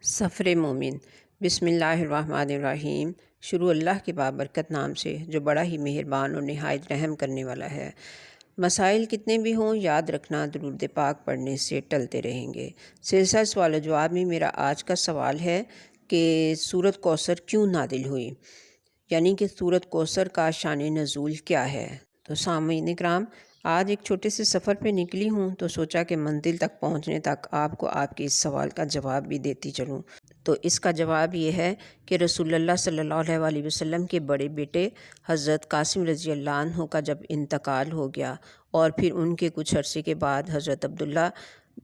سفر مومن۔ بسم اللہ الرحمن الرحیم۔ شروع اللہ کے بابرکت نام سے جو بڑا ہی مہربان اور نہایت رحم کرنے والا ہے۔ مسائل کتنے بھی ہوں یاد رکھنا درود پاک پڑھنے سے ٹلتے رہیں گے۔ سلسلہ سوال و جواب میں میرا آج کا سوال ہے کہ سورۃ کوثر کیوں نازل ہوئی، یعنی کہ سورۃ کوثر کا شان نزول کیا ہے۔ تو سامعین کرام، آج ایک چھوٹے سے سفر پہ نکلی ہوں تو سوچا کہ منزل تک پہنچنے تک آپ کو آپ کے اس سوال کا جواب بھی دیتی چلوں۔ تو اس کا جواب یہ ہے کہ رسول اللہ صلی اللہ علیہ وسلم کے بڑے بیٹے حضرت قاسم رضی اللہ عنہ کا جب انتقال ہو گیا اور پھر ان کے کچھ عرصے کے بعد حضرت عبداللہ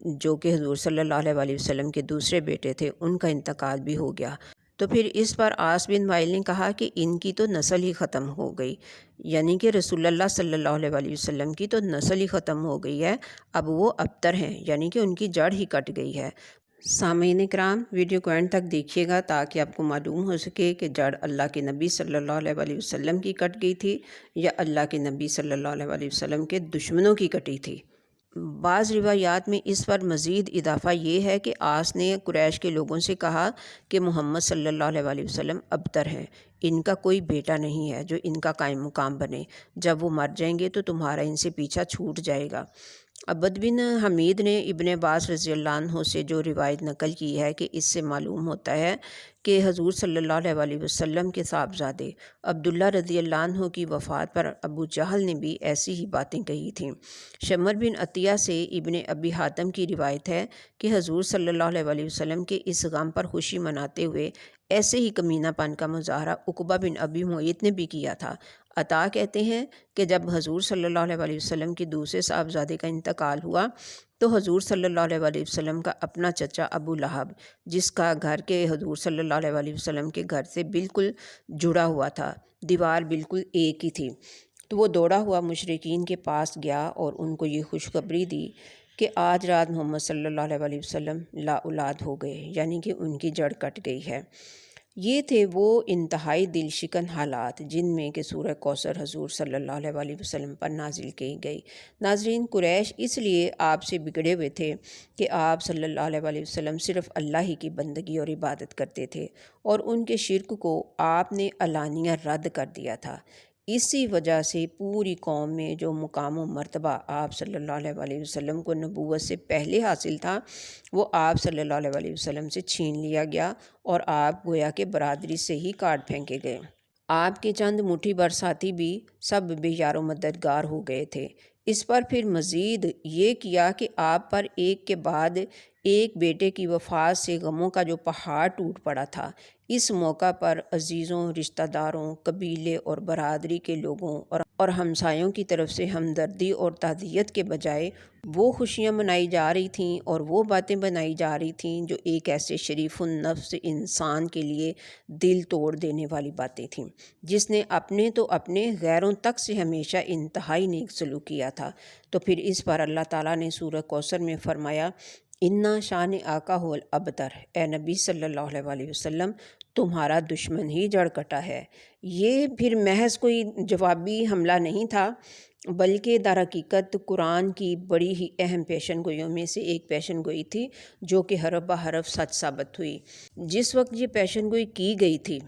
جو کہ حضور صلی اللہ علیہ وسلم کے دوسرے بیٹے تھے ان کا انتقال بھی ہو گیا، تو پھر اس پر عاص بن وائل نے کہا کہ ان کی تو نسل ہی ختم ہو گئی، یعنی کہ رسول اللہ صلی اللہ علیہ وسلم کی تو نسل ہی ختم ہو گئی ہے، اب وہ ابتر ہیں، یعنی کہ ان کی جڑ ہی کٹ گئی ہے۔ سامعین کرام، ویڈیو کو اینڈ تک دیکھیے گا تاکہ آپ کو معلوم ہو سکے کہ جڑ اللہ کے نبی صلی اللہ علیہ وسلم کی کٹ گئی تھی یا اللہ کے نبی صلی اللہ علیہ وسلم کے دشمنوں کی کٹی تھی۔ بعض روایات میں اس پر مزید اضافہ یہ ہے کہ عاص نے قریش کے لوگوں سے کہا کہ محمد صلی اللہ علیہ وسلم ابتر ہیں، ان کا کوئی بیٹا نہیں ہے جو ان کا قائم مقام بنے، جب وہ مر جائیں گے تو تمہارا ان سے پیچھا چھوٹ جائے گا۔ عبد بن حمید نے ابن عباس رضی اللہ عنہ سے جو روایت نقل کی ہے کہ اس سے معلوم ہوتا ہے کہ حضور صلی اللہ علیہ وسلم کے صاحبزادے عبداللہ رضی اللہ عنہ کی وفات پر ابو جہل نے بھی ایسی ہی باتیں کہی تھیں۔ شمر بن عطیہ سے ابن ابی حاتم کی روایت ہے کہ حضور صلی اللہ علیہ وسلم کے اس غم پر خوشی مناتے ہوئے ایسے ہی کمینہ پن کا مظاہرہ عقبہ بن ابی معیط نے بھی کیا تھا۔ عطا کہتے ہیں کہ جب حضور صلی اللہ علیہ وسلم کے دوسرے صاحبزادے کا انتقال ہوا تو حضور صلی اللہ علیہ وسلم کا اپنا چچا ابو لہب، جس کا گھر کے حضور صلی اللہ علیہ وسلم کے گھر سے بالکل جڑا ہوا تھا، دیوار بالکل ایک ہی تھی، تو وہ دوڑا ہوا مشرکین کے پاس گیا اور ان کو یہ خوشخبری دی کہ آج رات محمد صلی اللہ علیہ وسلم لا اولاد ہو گئے، یعنی کہ ان کی جڑ کٹ گئی ہے۔ یہ تھے وہ انتہائی دل شکن حالات جن میں کہ سورہ کوثر حضور صلی اللہ علیہ وسلم پر نازل کی گئی۔ ناظرین، قریش اس لیے آپ سے بگڑے ہوئے تھے کہ آپ صلی اللہ علیہ وسلم صرف اللہ ہی کی بندگی اور عبادت کرتے تھے اور ان کے شرک کو آپ نے علانیہ رد کر دیا تھا۔ اسی وجہ سے پوری قوم میں جو مقام و مرتبہ آپ صلی اللہ علیہ وسلم کو نبوت سے پہلے حاصل تھا وہ آپ صلی اللہ علیہ وسلم سے چھین لیا گیا اور آپ گویا کہ برادری سے ہی کاٹ پھینکے گئے۔ آپ کے چند مٹھی بھر ساتھی بھی سب بے یار و مددگار ہو گئے تھے۔ اس پر پھر مزید یہ کیا کہ آپ پر ایک کے بعد ایک بیٹے کی وفات سے غموں کا جو پہاڑ ٹوٹ پڑا تھا، اس موقع پر عزیزوں، رشتہ داروں، قبیلے اور برادری کے لوگوں اور ہمسایوں کی طرف سے ہمدردی اور تعزیت کے بجائے وہ خوشیاں منائی جا رہی تھیں اور وہ باتیں بنائی جا رہی تھیں جو ایک ایسے شریف النفس انسان کے لیے دل توڑ دینے والی باتیں تھیں، جس نے اپنے تو اپنے غیروں تک سے ہمیشہ انتہائی نیک سلوک کیا تھا۔ تو پھر اس پر اللہ تعالیٰ نے سورہ کوثر میں فرمایا، اِنَّا شَانِ آکَ هُوَ الْأَبْتَرُ، اے نبی صلی اللہ علیہ وسلم تمہارا دشمن ہی جڑ کٹا ہے۔ یہ پھر محض کوئی جوابی حملہ نہیں تھا، بلکہ در حقیقت قرآن کی بڑی ہی اہم پیشن گوئیوں میں سے ایک پیشن گوئی تھی جو کہ حرف بہ حرف سچ ثابت ہوئی۔ جس وقت یہ پیشن گوئی کی گئی تھی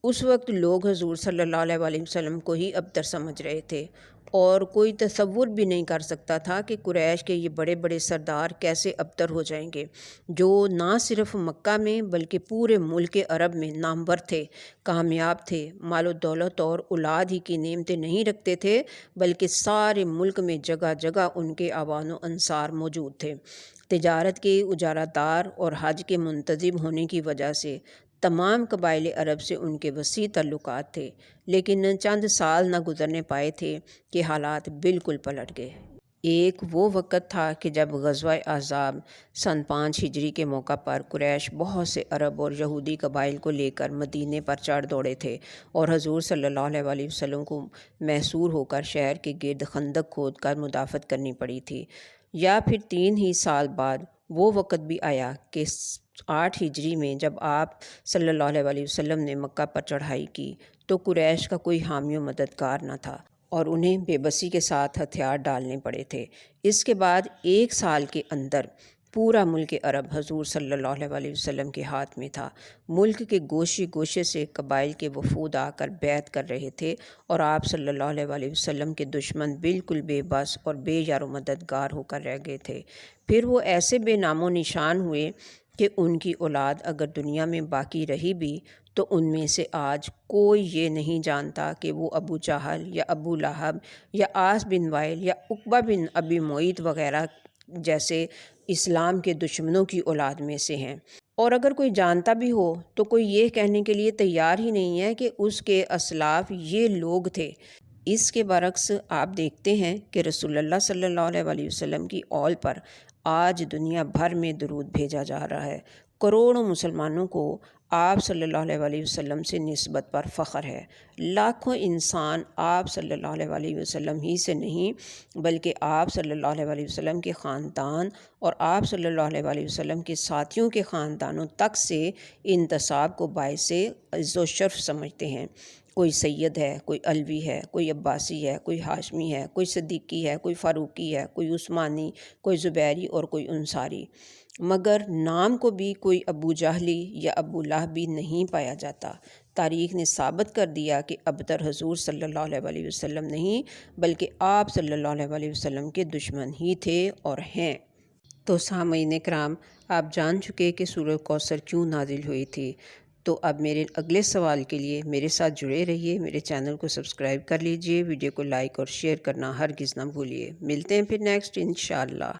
اس وقت لوگ حضور صلی اللہ علیہ وسلم کو ہی ابتر سمجھ رہے تھے اور کوئی تصور بھی نہیں کر سکتا تھا کہ قریش کے یہ بڑے بڑے سردار کیسے ابتر ہو جائیں گے، جو نہ صرف مکہ میں بلکہ پورے ملک عرب میں نامور تھے، کامیاب تھے، مال و دولت اور اولاد ہی کی نعمتیں نہیں رکھتے تھے بلکہ سارے ملک میں جگہ جگہ ان کے اعوان و انصار موجود تھے۔ تجارت کے اجارہ دار اور حج کے منتظم ہونے کی وجہ سے تمام قبائل عرب سے ان کے وسیع تعلقات تھے، لیکن چند سال نہ گزرنے پائے تھے کہ حالات بالکل پلٹ گئے۔ ایک وہ وقت تھا کہ جب غزوہ احزاب سن 5 ہجری کے موقع پر قریش بہت سے عرب اور یہودی قبائل کو لے کر مدینے پر چڑھ دوڑے تھے اور حضور صلی اللہ علیہ وسلم کو محصور ہو کر شہر کے گرد خندق کھود کر مدافعت کرنی پڑی تھی۔ یا پھر 3 ہی سال بعد وہ وقت بھی آیا کہ 8 ہجری میں جب آپ صلی اللہ علیہ وسلم نے مکہ پر چڑھائی کی تو قریش کا کوئی حامی و مددگار نہ تھا اور انہیں بے بسی کے ساتھ ہتھیار ڈالنے پڑے تھے۔ اس کے بعد 1 سال کے اندر پورا ملک عرب حضور صلی اللہ علیہ وسلم کے ہاتھ میں تھا۔ ملک کے گوشے گوشے سے قبائل کے وفود آ کر بیعت کر رہے تھے اور آپ صلی اللہ علیہ وسلم کے دشمن بالکل بے بس اور بے یار و مددگار ہو کر رہ گئے تھے۔ پھر وہ ایسے بے نام و نشان ہوئے کہ ان کی اولاد اگر دنیا میں باقی رہی بھی تو ان میں سے آج کوئی یہ نہیں جانتا کہ وہ ابو جہل یا ابو لہب یا عاص بن وائل یا عقبہ بن ابی معیط وغیرہ جیسے اسلام کے دشمنوں کی اولاد میں سے ہیں، اور اگر کوئی جانتا بھی ہو تو کوئی یہ کہنے کے لیے تیار ہی نہیں ہے کہ اس کے اسلاف یہ لوگ تھے۔ اس کے برعکس آپ دیکھتے ہیں کہ رسول اللہ صلی اللہ علیہ وسلم کی اول پر آج دنیا بھر میں درود بھیجا جا رہا ہے۔ کروڑوں مسلمانوں کو آپ صلی اللہ علیہ وسلم سے نسبت پر فخر ہے۔ لاکھوں انسان آپ صلی اللہ علیہ وسلم ہی سے نہیں بلکہ آپ صلی اللہ علیہ وسلم کے خاندان اور آپ صلی اللہ علیہ وسلم کے ساتھیوں کے خاندانوں تک سے انتساب کو باعث عز و شرف سمجھتے ہیں۔ کوئی سید ہے، کوئی علوی ہے، کوئی عباسی ہے، کوئی ہاشمی ہے، کوئی صدیقی ہے، کوئی فاروقی ہے، کوئی عثمانی، کوئی زبیری اور کوئی انصاری، مگر نام کو بھی کوئی ابو جہلی یا ابو لہبی نہیں پایا جاتا۔ تاریخ نے ثابت کر دیا کہ ابتر حضور صلی اللہ علیہ وسلم نہیں بلکہ آپ صلی اللہ علیہ وسلم کے دشمن ہی تھے اور ہیں۔ تو سامعین کرام، آپ جان چکے کہ سورہ کوثر کیوں نازل ہوئی تھی۔ تو اب میرے اگلے سوال کے لیے میرے ساتھ جڑے رہیے، میرے چینل کو سبسکرائب کر لیجئے، ویڈیو کو لائک اور شیئر کرنا ہرگز نہ بھولیے۔ ملتے ہیں پھر نیکسٹ انشاءاللہ۔